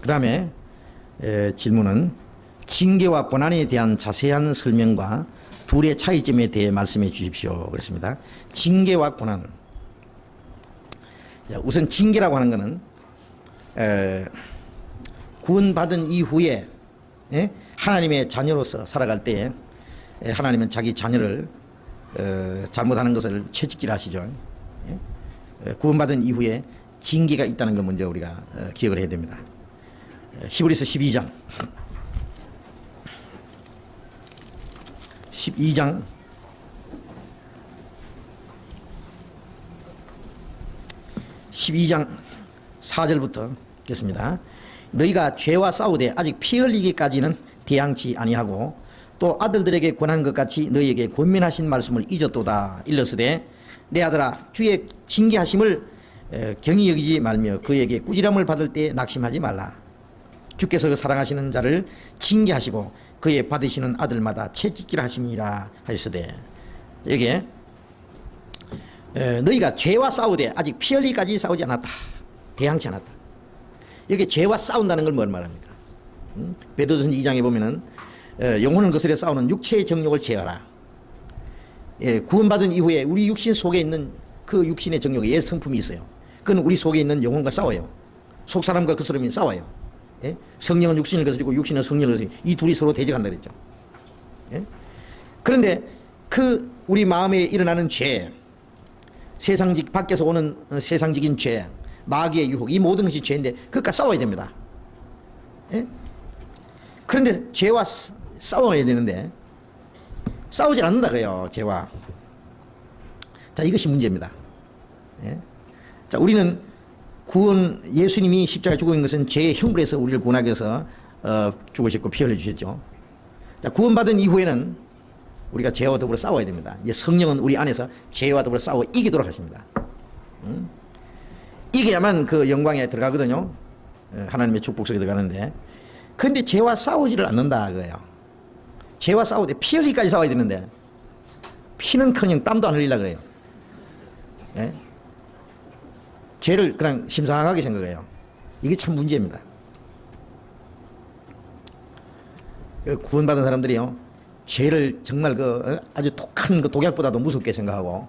그 다음에 질문은 징계와 고난에 대한 자세한 설명과 둘의 차이점에 대해 말씀해 주십시오. 그렇습니다. 징계와 고난. 우선 징계라고 하는 것은 구원받은 이후에 하나님의 자녀로서 살아갈 때 하나님은 자기 자녀를 잘못하는 것을 채찍질 하시죠. 구원받은 이후에 징계가 있다는 걸 먼저 우리가 기억을 해야 됩니다. 히브리서 12장 4절부터 읽겠습니다. 너희가 죄와 싸우되 아직 피 흘리기까지는 대항치 아니하고 또 아들들에게 권한 것 같이 너희에게 권면하신 말씀을 잊었도다. 일러스되 내 아들아 주의 징계하심을 경히 여기지 말며 그에게 꾸지람을 받을 때 낙심하지 말라. 주께서 사랑하시는 자를 징계하시고 그의 받으시는 아들마다 채찍질 하심이라 하였으되 여기에 너희가 죄와 싸우되 아직 피 흘리기까지 싸우지 않았다. 대항치 않았다. 여기 죄와 싸운다는 걸 뭘 말합니까? 베드로전서 2장에 보면은 영혼을 거스려 싸우는 육체의 정욕을 제어하라. 구원받은 이후에 우리 육신 속에 있는 그 육신의 정욕에 옛 성품이 있어요. 그건 우리 속에 있는 영혼과 싸워요. 속사람과 그 사람이 싸워요. 성령은 육신을 거스리고 육신은 성령을 거스리고 이 둘이 서로 대적한다 그랬죠. 그런데 그 우리 마음에 일어나는 죄, 세상적 밖에서 오는 세상적인 죄, 마귀의 유혹, 이 모든 것이 죄인데 그것과 싸워야 됩니다. 그런데 죄와 싸워야 되는데 싸우질 않는다고요. 죄와. 자, 이것이 문제입니다. 자, 우리는 구원, 예수님이 십자가에 죽은 것은 죄의 형벌에서 우리를 구원하기 위해서 죽으셨고 피 흘려주셨죠. 자, 구원받은 이후에는 우리가 죄와 더불어 싸워야 됩니다. 이제 성령은 우리 안에서 죄와 더불어 싸워 이기도록 하십니다. 이겨야만 그 영광에 들어가거든요. 하나님의 축복 속에 들어가는데. 그런데 죄와 싸우지를 않는다 그거예요. 죄와 싸우되 피 흘리기까지 싸워야 되는데 피는커녕 땀도 안 흘리려고 그래요. 죄를 그냥 심상하게 생각해요. 이게 참 문제입니다. 구원받은 사람들이요, 죄를 정말 아주 독한 그 독약보다도 무섭게 생각하고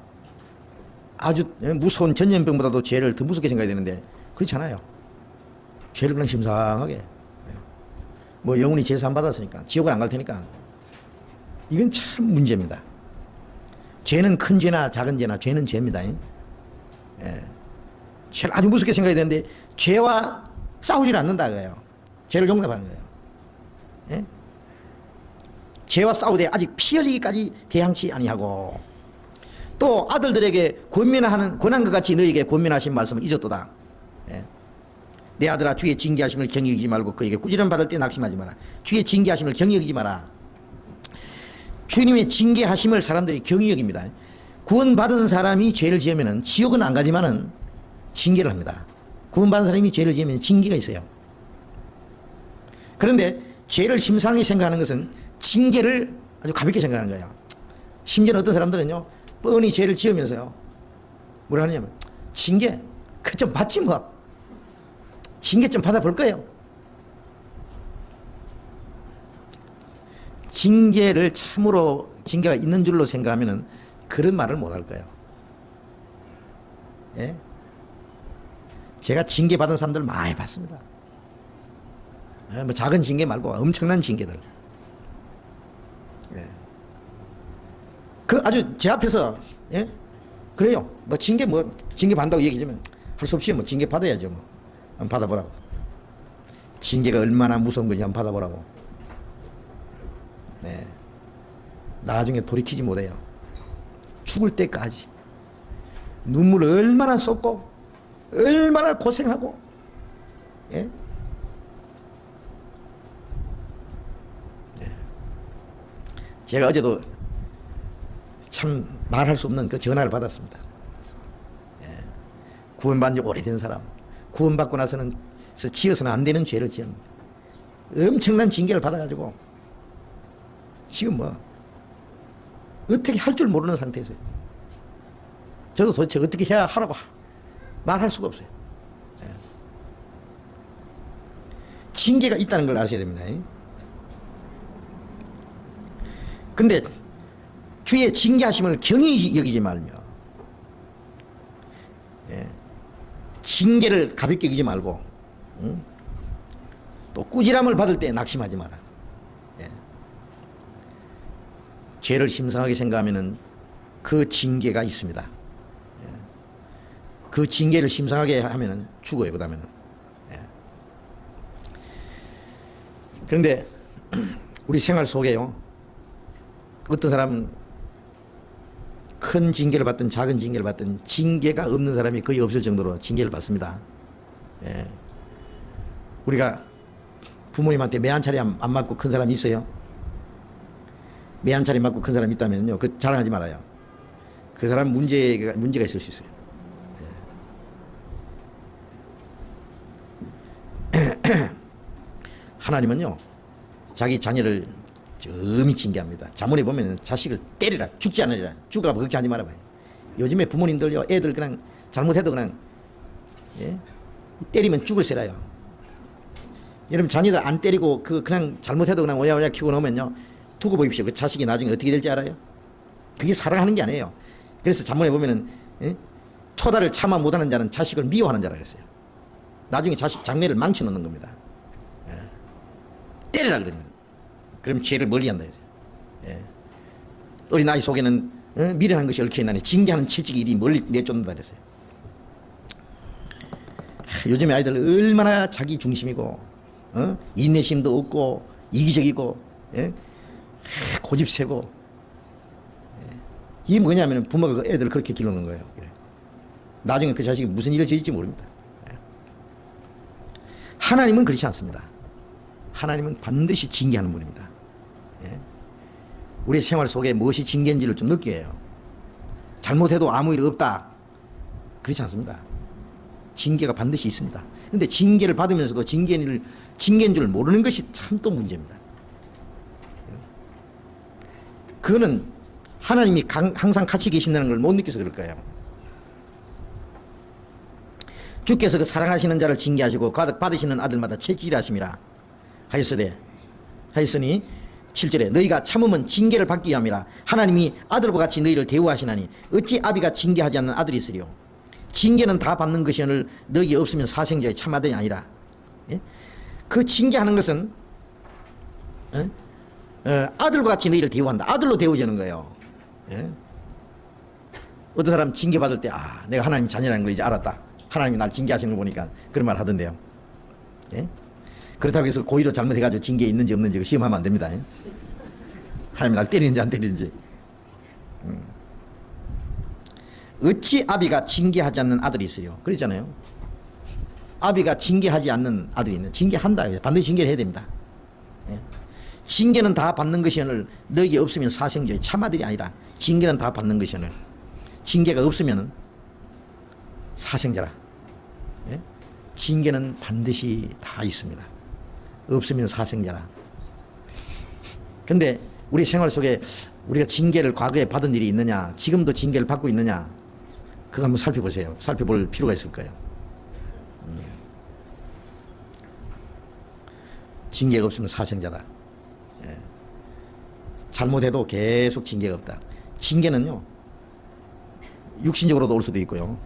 아주 무서운 전염병보다도 죄를 더 무섭게 생각해야 되는데 그렇지 않아요. 죄를 그냥 심상하게. 뭐 영혼이 죄 사함 받았으니까 지옥은 안 갈 테니까. 이건 참 문제입니다. 죄는 큰 죄나 작은 죄나 죄는 죄입니다. 죄를 아주 무섭게 생각해야 되는데 죄와 싸우질 않는다 그래요. 죄를 용납하는 거예요. 죄와 싸우되 아직 피 흘리기까지 대항치 아니하고 또 아들들에게 권면하는 권한 것 같이 너희에게 권면하신 말씀을 잊었도다. 내 아들아 주의 징계하심을 경히 여기지 말고 그에게 꾸지람 받을 때 낙심하지 마라. 주의 징계하심을 경히 여기지 마라. 주님의 징계하심을 사람들이 경히 여깁니다. 구원받은 사람이 죄를 지으면 지옥은 안 가지만은 징계를 합니다. 구원받은 사람이 죄를 지으면 징계가 있어요. 그런데 죄를 심상히 생각하는 것은 징계를 아주 가볍게 생각하는 거예요. 심지어는 어떤 사람들은요, 뻔히 죄를 지으면서요, 뭐라 하냐면, 징계, 그 좀 받지 뭐. 징계 좀 받아볼 거예요. 징계를 참으로 징계가 있는 줄로 생각하면은 그런 말을 못 할 거예요. 제가 징계 받은 사람들 많이 봤습니다. 뭐 작은 징계 말고 엄청난 징계들. 그 아주 제 앞에서 그래요. 뭐 징계 받는다고 얘기하면 할 수 없이 뭐 징계 받아야죠. 뭐 한번 받아보라고. 징계가 얼마나 무서운 건지 한번 받아보라고. 나중에 돌이키지 못해요. 죽을 때까지 눈물 얼마나 쏟고 얼마나 고생하고. 제가 어제도 참 말할 수 없는 그 전화를 받았습니다. 구원받은 지 오래된 사람, 구원받고 나서는 지어서는 안 되는 죄를 지은 엄청난 징계를 받아가지고 지금 뭐 어떻게 할 줄 모르는 상태에서요. 저도 도대체 어떻게 해야 하라고 말할 수가 없어요. 징계가 있다는 걸 아셔야 됩니다. 근데 주의 징계하심을 경히 여기지 말며, 징계를 가볍게 여기지 말고, 또 꾸지람을 받을 때 낙심하지 마라. 죄를 심상하게 생각하면 그 징계가 있습니다. 그 징계를 심상하게 하면 죽어요. 그다음에는. 그런데 우리 생활 속에요, 어떤 사람은 큰 징계를 받든 작은 징계를 받든 징계가 없는 사람이 거의 없을 정도로 징계를 받습니다. 우리가 부모님한테 매 한 차례 안 맞고 큰 사람이 있어요? 매 한 차례 맞고 큰 사람이 있다면요, 그 자랑하지 말아요. 그 사람 문제가 있을 수 있어요. 하나님은요, 자기 자녀를 엄히 징계합니다. 자문에 보면 자식을 때리라, 죽지 않으리라. 죽으라 걱정하지 말아봐요. 요즘에 부모님들요, 애들 그냥 잘못해도 그냥 때리면 죽을세라요. 여러분 자녀들 안 때리고 그냥 잘못해도 그냥 오야오야 키우고 나오면요, 두고 보십시오. 그 자식이 나중에 어떻게 될지 알아요? 그게 사랑하는 게 아니에요. 그래서 자문에 보면은 초다를 참아 못하는 자는 자식을 미워하는 자라 그랬어요. 나중에 자식 장래를 망쳐놓는 겁니다. 때리라 그러면, 그럼 죄를 멀리한다. 어린 아이 속에는 미련한 것이 얽혀 있나니 징계하는 채찍이 이리 멀리 내쫓는다 그랬어요. 요즘에 아이들 얼마나 자기 중심이고, 인내심도 없고 이기적이고, 고집 세고. 이게 뭐냐면 부모가 그 애들을 그렇게 길러놓은 거예요. 나중에 그 자식이 무슨 일을 저질지 모릅니다. 하나님은 그렇지 않습니다. 하나님은 반드시 징계하는 분입니다. 우리 생활 속에 무엇이 징계인지를 좀 느껴야 해요. 잘못해도 아무 일 없다, 그렇지 않습니다. 징계가 반드시 있습니다. 근데 징계를 받으면서도 징계인 줄 모르는 것이 참 또 문제입니다. 그거는 하나님이 항상 같이 계신다는 걸 못 느껴서 그럴 거예요. 주께서 그 사랑하시는 자를 징계하시고 가득 받으시는 아들마다 채찍질하심이라 하였으니 7절에 너희가 참으면 징계를 받기 위함이라. 하나님이 아들과 같이 너희를 대우하시나니 어찌 아비가 징계하지 않는 아들이 있으리요. 징계는 다 받는 것이오늘 너희 없으면 사생자의 참아들이 아니라. 그 징계하는 것은 아들과 같이 너희를 대우한다. 아들로 대우자는 거예요. 어떤 사람 징계받을 때 내가 하나님 자녀라는 걸 이제 알았다, 하나님이 날 징계하시는 거 보니까, 그런 말 하던데요. 그렇다고 해서 고의로 잘못해가지고 징계 있는지 없는지 시험하면 안 됩니다. 하나님이 날 때리는지 안 때리는지. 어찌 아비가 징계하지 않는 아들이 있어요. 그랬잖아요. 아비가 징계하지 않는 아들이 있는, 징계한다. 반드시 징계를 해야 됩니다. 징계는 다 받는 것이오늘 너희 없으면 사생자의 참아들이 아니라. 징계는 다 받는 것이오늘, 징계가 없으면 사생자라. 징계는 반드시 다 있습니다. 없으면 사생자라. 근데 우리 생활 속에 우리가 징계를 과거에 받은 일이 있느냐, 지금도 징계를 받고 있느냐, 그거 한번 살펴보세요. 살펴볼 필요가 있을 거예요. 징계가 없으면 사생자다. 잘못해도 계속 징계가 없다. 징계는요, 육신적으로도 올 수도 있고요,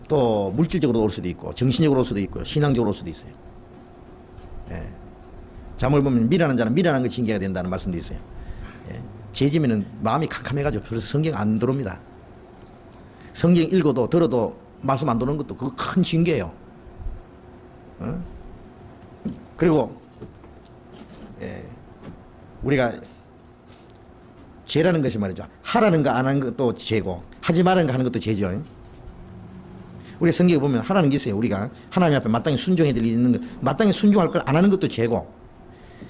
또 물질적으로 올 수도 있고, 정신적으로 올 수도 있고요, 신앙적으로 올 수도 있어요. 잠을 보면 미련한 자는 미련한 거 징계가 된다는 말씀도 있어요. 죄지면은 마음이 캄캄해가지고 그래서 성경 안 들어옵니다. 성경 읽어도 들어도 말씀 안 들어오는 것도 그거 큰 징계예요. 그리고 우리가 죄라는 것이 말이죠, 하라는 거 안 하는 것도 죄고 하지 말라는 거 하는 것도 죄죠. 우리 성경에 보면 하라는 게 있어요. 우리가 하나님 앞에 마땅히 순종해야 될 일이 있는 것, 마땅히 순종할 걸 안 하는 것도 죄고,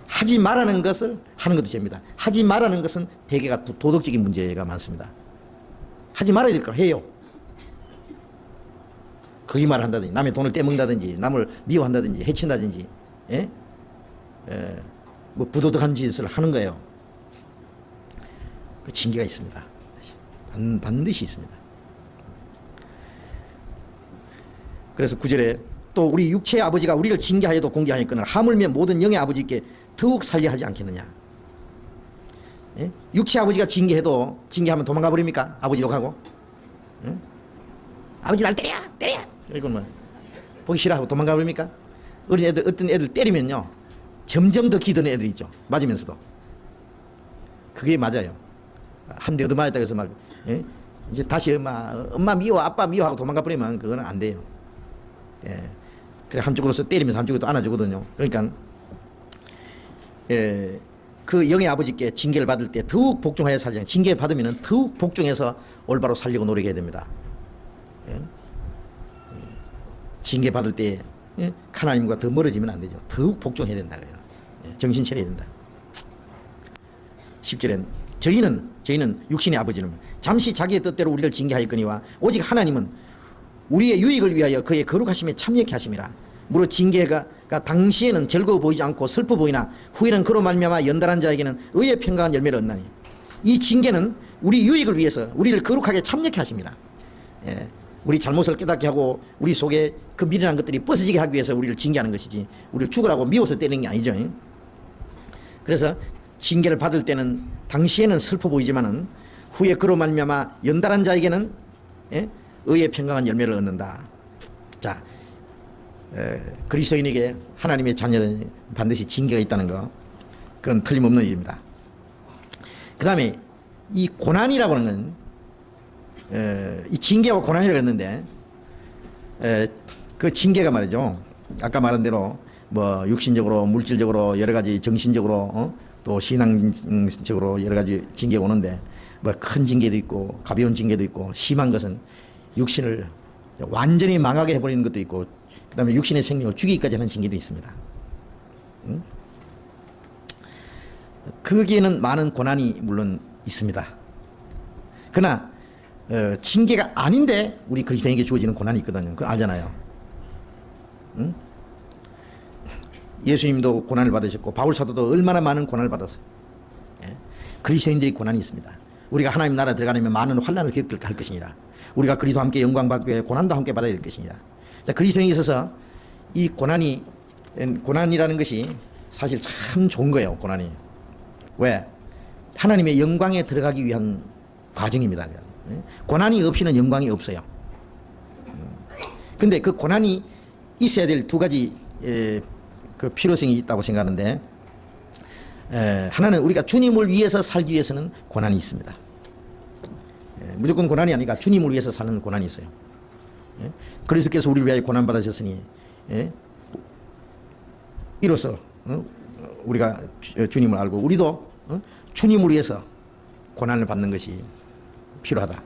하지 말라는 것을 하는 것도 죄입니다. 하지 말라는 것은 대개가 도덕적인 문제가 많습니다. 하지 말아야 될 걸 해요. 거짓말을 한다든지, 남의 돈을 떼먹는다든지, 남을 미워한다든지, 해친다든지, 뭐 부도덕한 짓을 하는 거예요. 그 징계가 있습니다. 반드시 있습니다. 그래서 9절에 또 우리 육체의 아버지가 우리를 징계하여도 공개하였거늘 하물며 모든 영의 아버지께 더욱 살려 하지 않겠느냐. 예? 육체 아버지가 징계해도 징계하면 도망가 버립니까? 아버지 욕하고. 예? 아버지 날 때려 이건 뭐 보기 싫어하고 도망가 버립니까? 어린 애들, 어떤 애들 때리면요 점점 더 기드는 애들 있죠. 맞으면서도. 그게 맞아요. 한 대 얻어 맞았다 해서 막 예? 이제 다시 엄마 미워 아빠 미워하고 도망가 버리면 그거는 안 돼요. 예. 그래 한쪽으로서 때리면서 한쪽으로 또 안아주거든요. 그러니까 예, 그 영의 아버지께 징계를 받을 때 더욱 복종하여 살자. 징계 받으면 더욱 복종해서 올바로 살려고 노력해야 됩니다. 예? 징계 받을 때 예? 하나님과 더 멀어지면 안 되죠. 더욱 복종해야 된다. 예? 정신 차려야 된다. 10절엔 저희는 육신의 아버지는 잠시 자기의 뜻대로 우리를 징계하였거니와 오직 하나님은 우리의 유익을 위하여 그의 거룩하심에 참여케 하심이라. 무릇 징계가 당시에는 즐거워 보이지 않고 슬퍼 보이나 후에는 그로 말미암아 연단한 자에게는 의의 평강한 열매를 얻나니. 이 징계는 우리 유익을 위해서 우리를 거룩하게 참여케 하십니다. 예, 우리 잘못을 깨닫게 하고 우리 속에 그 미련한 것들이 벗어지게 하기 위해서 우리를 징계하는 것이지 우리를 죽으라고 미워서 때리는 게 아니죠. 그래서 징계를 받을 때는 당시에는 슬퍼 보이지만은 후에 그로 말미암아 연단한 자에게는 예? 의의 평강한 열매를 얻는다. 자, 그리스도인에게 하나님의 자녀는 반드시 징계가 있다는 거, 그건 틀림없는 일입니다. 그 다음에 이 고난이라고 하는 건, 이 징계와 고난이라고 했는데, 그 징계가 말이죠. 아까 말한 대로 뭐 육신적으로, 물질적으로, 여러 가지 정신적으로, 또 신앙적으로 여러 가지 징계가 오는데, 뭐 큰 징계도 있고, 가벼운 징계도 있고, 심한 것은 육신을 완전히 망하게 해버리는 것도 있고, 그 다음에 육신의 생명을 죽이기까지 하는 징계도 있습니다. 거기에는 많은 고난이 물론 있습니다. 그러나 징계가 아닌데 우리 그리스도인에게 주어지는 고난이 있거든요. 그거 알잖아요. 예수님도 고난을 받으셨고 바울 사도도 얼마나 많은 고난을 받았어요. 예? 그리스도인들이 고난이 있습니다. 우리가 하나님 나라 들어가려면 많은 환난을 겪을 할 것이니라. 우리가 그리스도와 함께 영광 받기 위해 고난도 함께 받아야 될 것이니라. 자, 그리스도인에 있어서 이 고난이라는 것이 사실 참 좋은 거예요. 고난이. 왜? 하나님의 영광에 들어가기 위한 과정입니다. 고난이 없이는 영광이 없어요. 근데 그 고난이 있어야 될 두 가지 그 필요성이 있다고 생각하는데, 하나는 우리가 주님을 위해서 살기 위해서는 고난이 있습니다. 무조건 고난이 아니라 주님을 위해서 사는 고난이 있어요. 그리스도께서 우리를 위하여 고난 받으셨으니 이로써 우리가 주님을 알고 우리도 주님을 위해서 고난을 받는 것이 필요하다.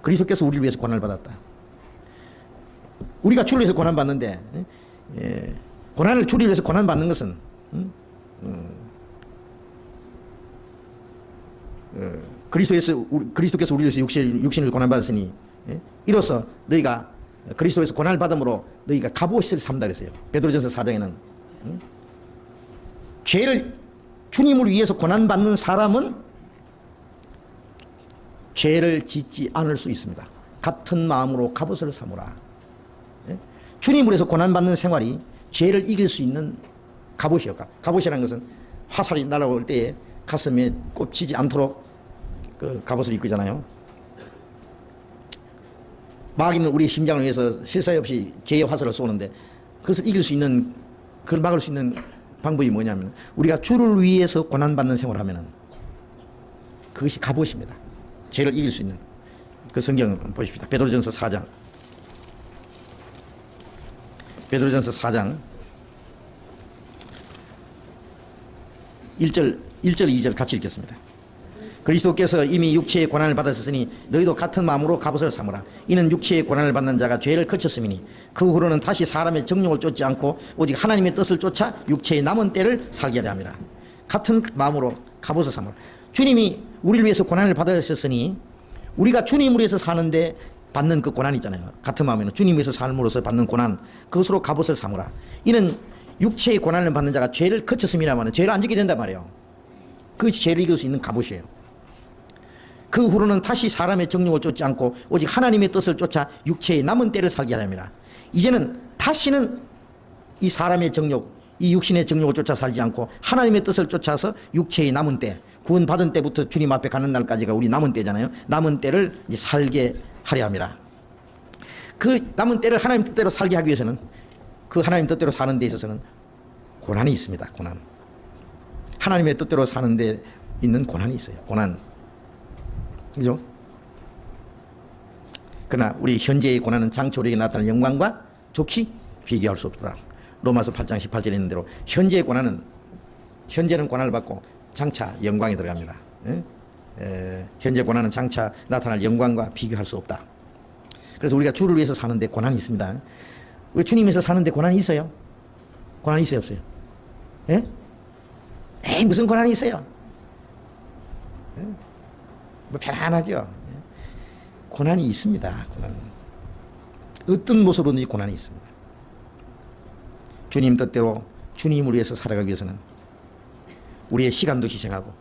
그리스도께서 우리를 위해서 고난을 받았다. 우리가 주를 위해서 고난 받는데 고난을 주를 위해서 고난 받는 것은 그리스도께서 우리를 위해서 육신을 고난 받았으니 이로써 너희가 그리스도에서 고난을 받음으로 너희가 갑옷을 삼다 그랬어요. 베드로전서 4장에는 죄를 주님을 위해서 고난 받는 사람은 죄를 짓지 않을 수 있습니다. 같은 마음으로 갑옷을 삼으라. 주님을 위해서 고난 받는 생활이 죄를 이길 수 있는 갑옷이요. 갑옷이라는 것은 화살이 날아올 때에 가슴에 꼽히지 않도록 그 갑옷을 입고 있잖아요. 마귀는 우리 심장을 위해서 실사에 없이 죄의 화살을 쏘는데 그것을 이길 수 있는, 그걸 막을 수 있는 방법이 뭐냐면 우리가 주를 위해서 고난받는 생활을 하면은 그것이 갑옷입니다. 죄를 이길 수 있는. 그 성경 보십시오. 베드로전서 4장. 베드로전서 4장 1절 2절 같이 읽겠습니다. 그리스도께서 이미 육체의 고난을 받으셨으니 너희도 같은 마음으로 갑옷을 삼으라. 이는 육체의 고난을 받는 자가 죄를 거쳤음이니 그 후로는 다시 사람의 정욕을 쫓지 않고 오직 하나님의 뜻을 쫓아 육체의 남은 때를 살게 하려 함이라. 같은 마음으로 갑옷을 삼으라. 주님이 우리를 위해서 고난을 받으셨으니 우리가 주님을 위해서 사는데 받는 그 고난 있잖아요. 같은 마음에는 주님 위해서 삶으로서 받는 고난, 그것으로 갑옷을 삼으라. 이는 육체의 고난을 받는 자가 죄를 거쳤음이라면 죄를 안 짓게 된단 말이에요. 그것이 죄를 이길 수 있는 갑옷이에요. 그 후로는 다시 사람의 정욕을 쫓지 않고 오직 하나님의 뜻을 쫓아 육체의 남은 때를 살게 하려 함이라. 이제는 다시는 이 사람의 정욕, 이 육신의 정욕을 쫓아 살지 않고 하나님의 뜻을 쫓아서 육체의 남은 때, 구원받은 때부터 주님 앞에 가는 날까지가 우리 남은 때잖아요. 남은 때를 이제 살게 하려 함이라. 그 남은 때를 하나님 뜻대로 살게 하기 위해서는, 그 하나님 뜻대로 사는 데 있어서는 고난이 있습니다. 고난. 하나님의 뜻대로 사는 데 있는 고난이 있어요. 고난. 그죠? 그러나 우리 현재의 고난은 장차 우리에게 나타날 영광과 좋게 비교할 수 없다. 로마서 8장 18절에 있는 대로 현재의 고난은, 현재는 고난을 받고 장차 영광에 들어갑니다. 현재 고난은 장차 나타날 영광과 비교할 수 없다. 그래서 우리가 주를 위해서 사는데 고난이 있습니다. 우리 주님 위해서 사는데 고난이 있어요? 고난이 있어요, 없어요? 예? 에이, 무슨 고난이 있어요? 뭐 편안하죠? 고난이 있습니다. 고난. 어떤 모습으로든지 고난이 있습니다. 주님 뜻대로 주님을 위해서 살아가기 위해서는 우리의 시간도 희생하고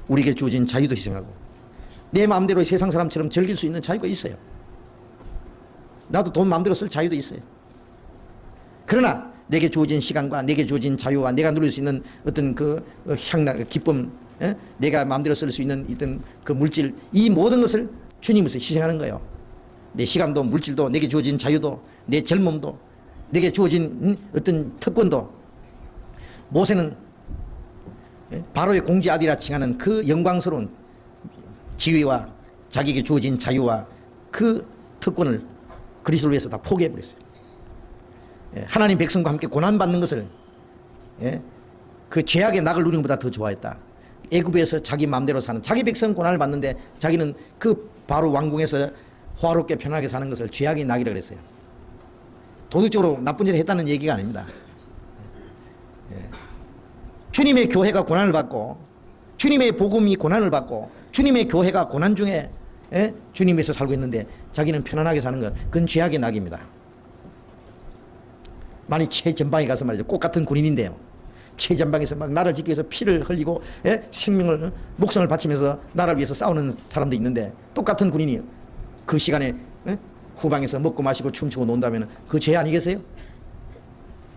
우리에게 주어진 자유도 희생하고 내 마음대로 세상 사람처럼 즐길 수 있는 자유가 있어요. 나도 돈 마음대로 쓸 자유도 있어요. 그러나 내게 주어진 시간과 내게 주어진 자유와 내가 누릴 수 있는 어떤 그 향락, 기쁨, 내가 마음대로 쓸 수 있는 어떤 그 물질, 이 모든 것을 주님으로서 희생하는 거예요. 내 시간도 물질도 내게 주어진 자유도 내 젊음도 내게 주어진 어떤 특권도. 모세는 바로의 공주 아들이라 칭하는 그 영광스러운 지위와 자기에게 주어진 자유와 그 특권을 그리스도를 위해서 다 포기해버렸어요. 하나님 백성과 함께 고난받는 것을 그 죄악의 낙을 누리는 것보다 더 좋아했다. 애굽에서 자기 마음대로 사는, 자기 백성 고난을 받는데 자기는 그 바로 왕궁에서 호화롭게 편하게 사는 것을 죄악의 낙이라고 그랬어요. 도덕적으로 나쁜 일을 했다는 얘기가 아닙니다. 주님의 교회가 고난을 받고 주님의 복음이 고난을 받고 주님의 교회가 고난 중에 주님에서 살고 있는데 자기는 편안하게 사는 것, 그건 죄악의 낙입니다. 만일 최전방에 가서 말이죠, 꽃 같은 군인인데요, 최전방에서 막 나라를 지키기 위해서 피를 흘리고 생명을, 목숨을 바치면서 나라를 위해서 싸우는 사람도 있는데 똑같은 군인이 그 시간에 후방에서 먹고 마시고 춤추고 논다면 그 죄 아니겠어요?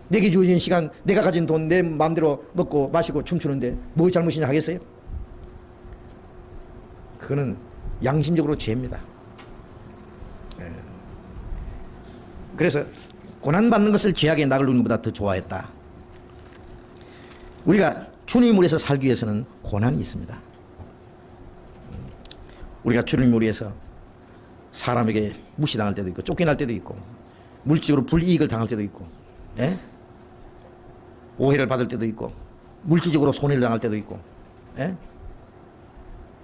내게 주어진 시간, 내가 가진 돈 내 마음대로 먹고 마시고 춤추는데 뭐 잘못이냐 하겠어요? 그거는 양심적으로 죄입니다. 그래서 고난받는 것을 죄악의 낙을 누리는 것보다 더 좋아했다. 우리가 주님을 위해서 살기 위해서는 고난이 있습니다. 우리가 주님을 위해서 사람에게 무시당할 때도 있고 쫓겨날 때도 있고 물질적으로 불이익을 당할 때도 있고 오해를 받을 때도 있고 물질적으로 손해를 당할 때도 있고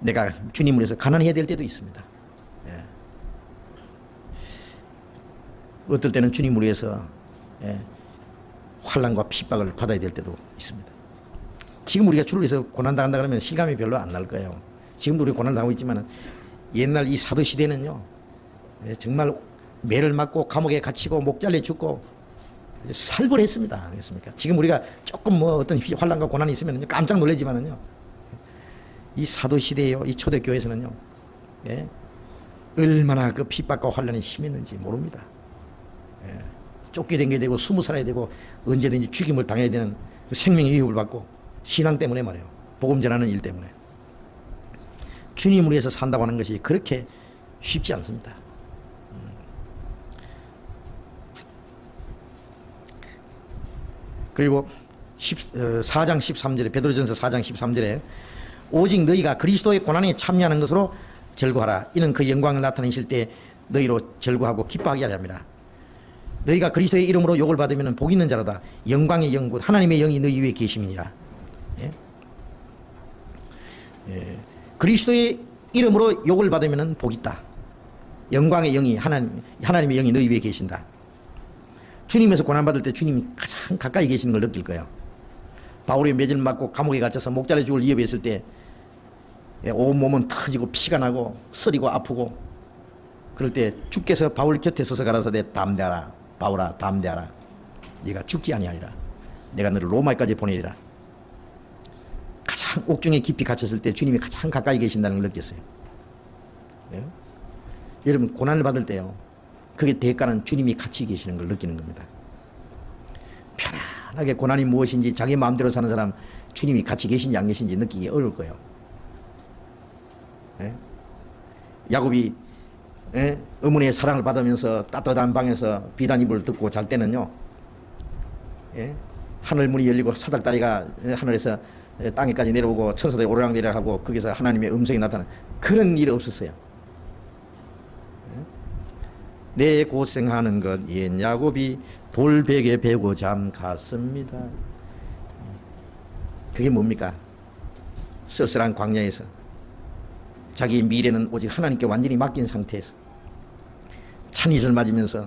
내가 주님을 위해서 가난해야 될 때도 있습니다. 어떨 때는 주님을 위해서 환난과 핍박을 받아야 될 때도 있습니다. 지금 우리가 주를 위해서 고난당한다 그러면 실감이 별로 안 날 거예요. 지금도 우리 고난을 당하고 있지만 옛날 이 사도 시대는요, 정말 매를 맞고 감옥에 갇히고 목 잘려 죽고 살벌했습니다. 알겠습니까? 지금 우리가 조금 뭐 어떤 환난과 고난이 있으면 깜짝 놀라지만은요, 이 사도 시대에요, 이 초대교회에서는요, 얼마나 그 핍박과 환난이 심했는지 모릅니다. 쫓겨다녀야 되고 숨어 살아야 되고 언제든지 죽임을 당해야 되는 생명의 위협을 받고 신앙 때문에 말이에요. 복음 전하는 일 때문에. 주님을 위해서 산다고 하는 것이 그렇게 쉽지 않습니다. 그리고 4장 13절에, 베드로전서 4장 13절에 오직 너희가 그리스도의 고난에 참여하는 것으로 절구하라. 이는 그 영광을 나타내실 때 너희로 절구하고 기뻐하게 하려 합니다. 너희가 그리스도의 이름으로 욕을 받으면 복 있는 자로다. 영광의 영 곧 하나님의 영이 너희 위에 계심이니라. 그리스도의 이름으로 욕을 받으면 복 있다. 영광의 영이 하나님의 영이 너희 위에 계신다. 주님에서 고난받을 때 주님이 가장 가까이 계시는 걸 느낄 거예요. 바울이 매질 맞고 감옥에 갇혀서 목 잘려 죽을 위협이 있을 때 온몸은 터지고 피가 나고 쓰리고 아프고 그럴 때 주께서 바울 곁에 서서 가라사대 담대하라. 바울아 담대하라. 네가 죽지 아니하리라. 내가 너를 로마까지 보내리라. 가장 옥중에 깊이 갇혔을 때 주님이 가장 가까이 계신다는 걸 느꼈어요. 여러분 고난을 받을 때요, 그게 대가는 주님이 같이 계시는 걸 느끼는 겁니다. 편안하게 고난이 무엇인지 자기 마음대로 사는 사람 주님이 같이 계신지 안 계신지 느끼기 어려울 거예요. 예? 야곱이 어머니의 사랑을 받으면서 따뜻한 방에서 비단 이불을 듣고 잘 때는요, 하늘 문이 열리고 사닥다리가 하늘에서 땅에까지 내려오고 천사들이 오르락내리락하고 거기서 하나님의 음성이 나타나는 그런 일이 없었어요. 내 고생하는 것 옛 야곱이 돌베개 베고 잠 갔습니다. 그게 뭡니까? 쓸쓸한 광야에서 자기 미래는 오직 하나님께 완전히 맡긴 상태에서 찬이절 맞으면서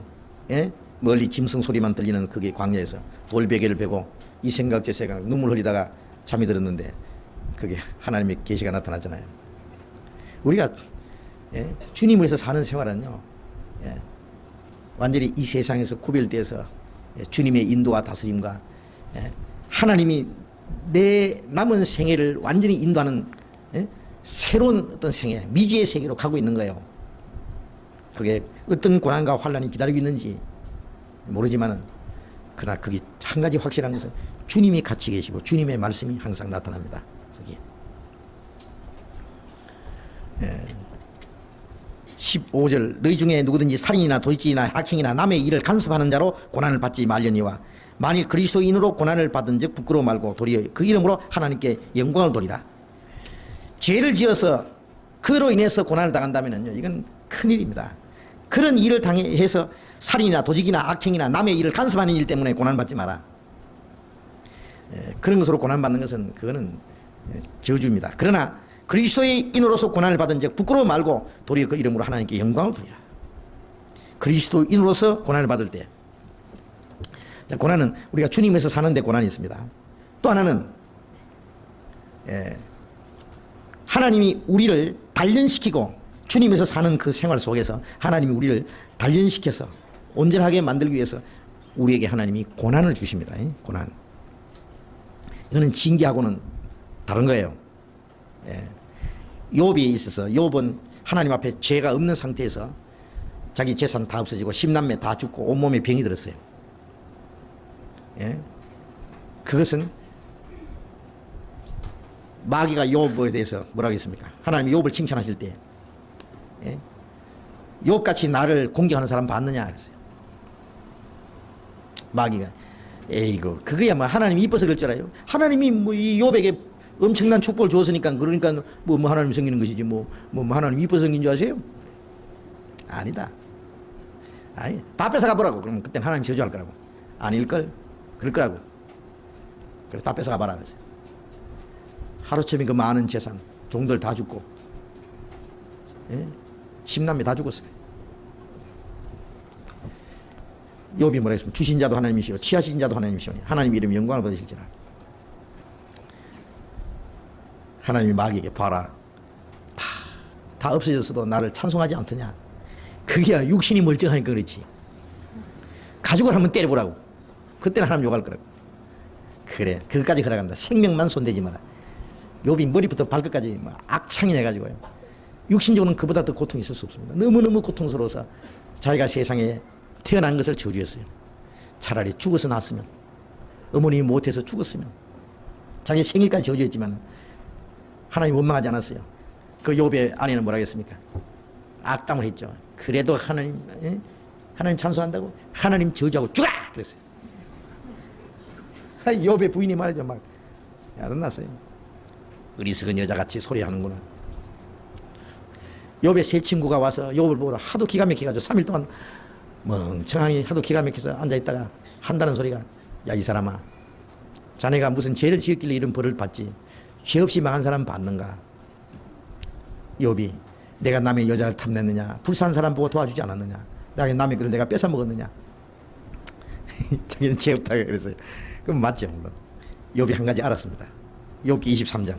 멀리 짐승 소리만 들리는 그게 광야에서 돌베개를 베고 이 생각 저 생각 눈물 흘리다가 잠이 들었는데 그게 하나님의 계시가 나타나잖아요. 우리가 주님을 위해서 사는 생활은요, 완전히 이 세상에서 구별돼서 주님의 인도와 다스림과 하나님이 내 남은 생애를 완전히 인도하는 새로운 어떤 생애, 미지의 세계로 가고 있는 거예요. 그게 어떤 고난과 환난이 기다리고 있는지 모르지만은 그러나 그게 한 가지 확실한 것은 주님이 같이 계시고 주님의 말씀이 항상 나타납니다. 그게 15절 너희 중에 누구든지 살인이나 도둑질이나 악행이나 남의 일을 간섭하는 자로 고난을 받지 말려니와 만일 그리스도인으로 고난을 받은 즉 부끄러워 말고 도리어 그 이름으로 하나님께 영광을 돌리라. 죄를 지어서 그로 인해서 고난을 당한다면요, 이건 큰일입니다. 그런 일을 당해서 살인이나 도둑이나 악행이나 남의 일을 간섭하는 일 때문에 고난을 받지 마라. 그런 것으로 고난받는 것은 그거는 저주입니다. 그러나 그리스도의 인으로서 고난을 받은 즉 부끄러워 말고 도리어 그 이름으로 하나님께 영광을 돌리라. 그리스도인으로서 고난을 받을 때, 자, 고난은 우리가 주님에서 사는데 고난이 있습니다. 또 하나는 하나님이 우리를 단련시키고 주님에서 사는 그 생활 속에서 하나님이 우리를 단련시켜서 온전하게 만들기 위해서 우리에게 하나님이 고난을 주십니다. 고난. 이거는 징계하고는 다른 거예요. 욥에 있어서 욥은 하나님 앞에 죄가 없는 상태에서 자기 재산 다 없어지고 10남매 다 죽고 온몸에 병이 들었어요. 그것은 마귀가 욥에 대해서 뭐라고 했습니까? 하나님이 욥을 칭찬하실 때 욥같이 나를 공경하는 사람 봤느냐 그랬어요. 마귀가 에이고 그거야 뭐 하나님이 이뻐서 그럴 줄 알아요. 하나님이 뭐 이 욥에게 엄청난 축복을 주었으니까 그러니까 뭐 하나님 생기는 것이지 뭐 하나님 이뻐서 생긴 줄 아세요? 아니다. 아니 다 뺏어가 보라고. 그러면 그때는 하나님 저주할 거라고. 아닐걸? 그럴 거라고. 그래 다 뺏어가 봐라 그랬어요. 하루쯤에 그 많은 재산 종들 다 죽고 10남매 다 죽었어요. 욥이 뭐라 했습니까? 주신 자도 하나님이시오 취하신 자도 하나님이시오 하나님 이름 영광을 받으실지라. 하나님이 마귀에게 봐라 다 없어졌어도 나를 찬송하지 않더냐. 그게 육신이 멀쩡하니까 그렇지. 가죽을 한번 때려보라고. 그때는 하나님 욕할 거라고. 그래 그것까지 허락한다. 생명만 손대지 마라. 욥이 머리부터 발끝까지 악창이 내가지고요. 육신적으로는 그보다 더 고통이 있을 수 없습니다. 너무너무 고통스러워서 자기가 세상에 태어난 것을 저주했어요. 차라리 죽어서 났으면, 어머님이 못해서 죽었으면, 자기 생일까지 저주했지만 하나님 원망하지 않았어요. 그 욥의 아내는 뭐라 했습니까? 악담을 했죠. 그래도 하나님 찬송한다고 하나님 저주하고 죽어! 그랬어요. 욥의 부인이 말이죠. 막 야단났어요. 어리석은 여자같이 소리하는구나. 욥의 세 친구가 와서 욥을 보러 하도 기가 막혀가지고 3일 동안 멍청하니 하도 기가 막혀서 앉아있다가 한다는 소리가 야 이 사람아 자네가 무슨 죄를 지었길래 이런 벌을 받지 죄 없이 망한 사람 받는가. 욥이 내가 남의 여자를 탐냈느냐 불쌍한 사람 보고 도와주지 않았느냐 남의 것을 내가 뺏어 먹었느냐. 자기는 죄 없다고 그랬어요. 그럼 맞죠. 욥이 한 가지 알았습니다. 욥기 23장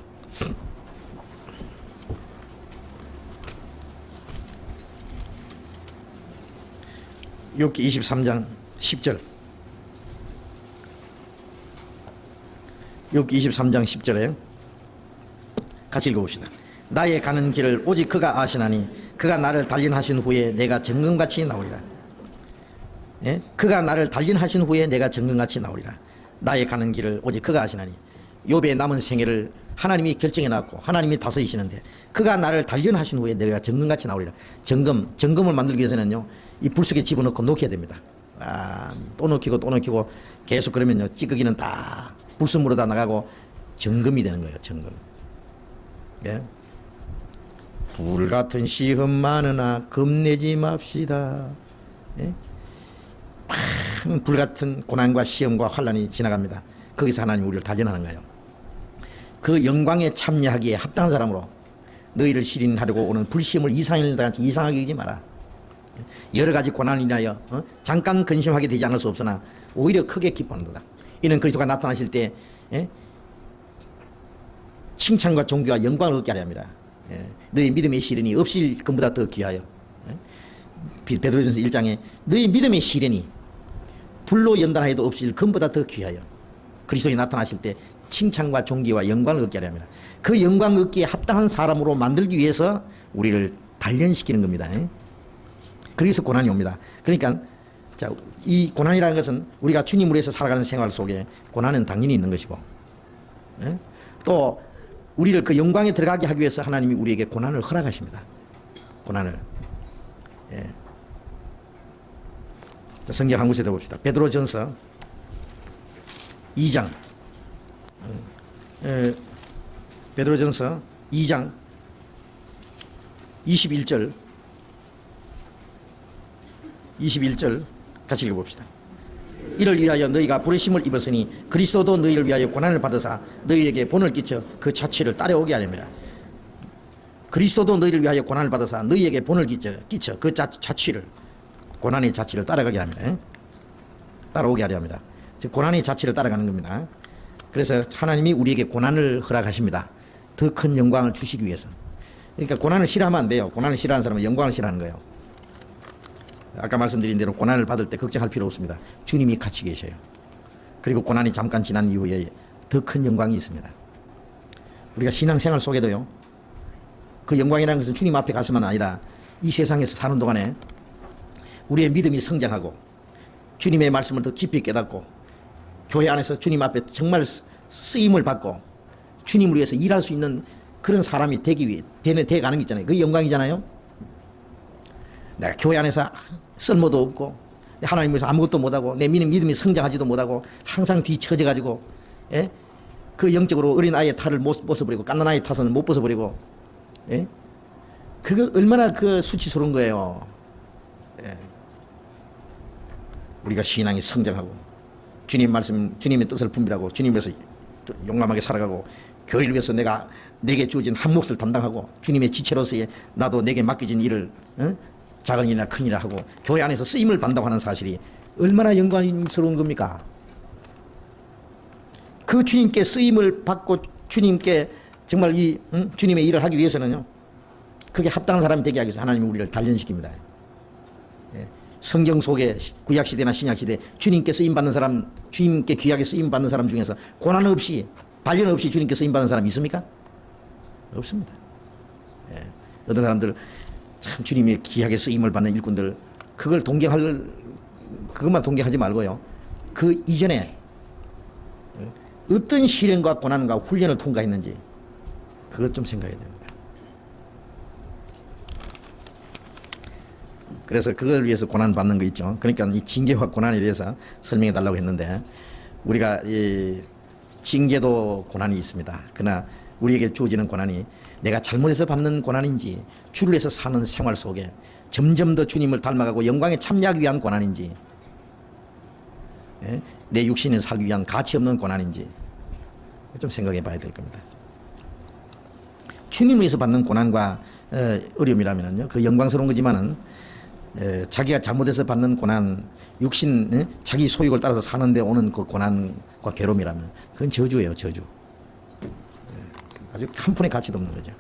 욥기 23장 10절 욥기 23장 10절에 같이 읽어봅시다. 나의 가는 길을 오직 그가 아시나니 그가 나를 단련하신 후에 내가 정금같이 나오리라. 예? 그가 나를 단련하신 후에 내가 정금같이 나오리라. 나의 가는 길을 오직 그가 하시나니. 욥의 남은 생애를 하나님이 결정해 놨고 하나님이 다스리시는데 그가 나를 단련하신 후에 내가 정금같이 나오리라. 정금을 만들기 위해서는요, 이 불 속에 집어넣고 녹여야 됩니다. 또 넣기고 계속 그러면요, 찌꺼기는 다 불순물로 다 나가고 정금이 되는 거예요. 정금. 예? 불같은 시험 많으나 겁내지 맙시다. 예? 불같은 고난과 시험과 환난이 지나갑니다. 거기서 하나님 우리를 단련하는 거예요. 그 영광에 참여하기에 합당한 사람으로 너희를 시린하려고 오는 불시험을 이상하게 여기지 마라. 여러 가지 고난을 인하여 잠깐 근심하게 되지 않을 수 없으나 오히려 크게 기뻐한다. 이는 그리스도가 나타나실 때 칭찬과 존귀와 영광을 얻게 하려 합니다. 너희 믿음의 시련이 없을 것보다 더 귀하여. 베드로전서 1장에 너희 믿음의 시련이 불로 연단하여도 없을 것보다 더 귀하여 그리스도에 나타나실 때 칭찬과 존귀와 영광을 얻게 하려 합니다. 그 영광 얻기에 합당한 사람으로 만들기 위해서 우리를 단련시키는 겁니다. 그래서 고난이 옵니다. 그러니까 이 고난이라는 것은 우리가 주님으로 해서 살아가는 생활 속에 고난은 당연히 있는 것이고, 또 우리를 그 영광에 들어가게 하기 위해서 하나님이 우리에게 고난을 허락하십니다. 고난을. 성경 한 곳에 더 봅시다. 베드로전서 2장. 베드로전서 2장 21절 같이 읽어봅시다. 이를 위하여 너희가 부르심을 입었으니 그리스도도 너희를 위하여 고난을 받으사 너희에게 본을 끼쳐 그 자취를 따라오게 하렵니다. 그리스도도 너희를 위하여 고난을 받으사 너희에게 본을 끼쳐 그 자취를, 고난의 자취를 따라가게 합니다. 따라오게 하려 합니다. 즉 고난의 자취를 따라가는 겁니다. 그래서 하나님이 우리에게 고난을 허락하십니다. 더 큰 영광을 주시기 위해서. 그러니까 고난을 싫어하면 안 돼요. 고난을 싫어하는 사람은 영광을 싫어하는 거예요. 아까 말씀드린 대로 고난을 받을 때 걱정할 필요 없습니다. 주님이 같이 계셔요. 그리고 고난이 잠깐 지난 이후에 더 큰 영광이 있습니다. 우리가 신앙생활 속에도요, 그 영광이라는 것은 주님 앞에 가서만 아니라 이 세상에서 사는 동안에 우리의 믿음이 성장하고 주님의 말씀을 더 깊이 깨닫고 교회 안에서 주님 앞에 정말 쓰임을 받고 주님을 위해서 일할 수 있는 그런 사람이 되가는 게 있잖아요. 그게 영광이잖아요. 내가 교회 안에서 쓸모도 없고 하나님 위해서 아무것도 못하고 내 믿음이 성장하지도 못하고 항상 뒤처져가지고, 그 영적으로 어린 아이의 탈을 못 벗어버리고 갓난아이 탓은 못 벗어버리고, 그거 얼마나 그 수치스러운 거예요. 우리가 신앙이 성장하고 주님 말씀, 주님의 뜻을 분별하고 주님 위해서 용감하게 살아가고 교회를 위해서 내게 주어진 한 몫을 담당하고 주님의 지체로서의 나도 내게 맡겨진 일을 작은 일이나 큰 일이나 하고 교회 안에서 쓰임을 받는다고 하는 사실이 얼마나 영광스러운 겁니까? 그 주님께 쓰임을 받고 주님께 정말 주님의 일을 하기 위해서는요, 그게 합당한 사람이 되게 하기 위해서 하나님이 우리를 단련시킵니다. 성경 속에 구약시대나 신약시대 주님께 쓰임받는 사람, 주님께 귀하게 쓰임받는 사람 중에서 고난 없이 단련 없이 주님께 쓰임받는 사람 있습니까? 없습니다. 어떤 사람들 참 주님이 귀하게 쓰임을 받는 일꾼들, 그것만 동경하지 말고요, 그 이전에 어떤 시련과 고난과 훈련을 통과했는지 그것 좀 생각해야 됩니다. 그래서 그걸 위해서 고난 받는 거 있죠. 그러니까 이 징계와 고난에 대해서 설명해 달라고 했는데, 우리가 이 징계도 고난이 있습니다. 그러나 우리에게 주어지는 고난이 내가 잘못해서 받는 고난인지 주를 위해서 사는 생활 속에 점점 더 주님을 닮아가고 영광에 참여하기 위한 고난인지, 내 육신을 살기 위한 가치 없는 고난인지 좀 생각해 봐야 될 겁니다. 주님을 위해서 받는 고난과 어려움이라면요, 그 영광스러운 거지만은 자기가 잘못해서 받는 고난, 육신, 자기 소욕을 따라서 사는데 오는 그 고난과 괴로움이라면 그건 저주예요, 저주. 아주 한 푼의 가치도 없는 거죠.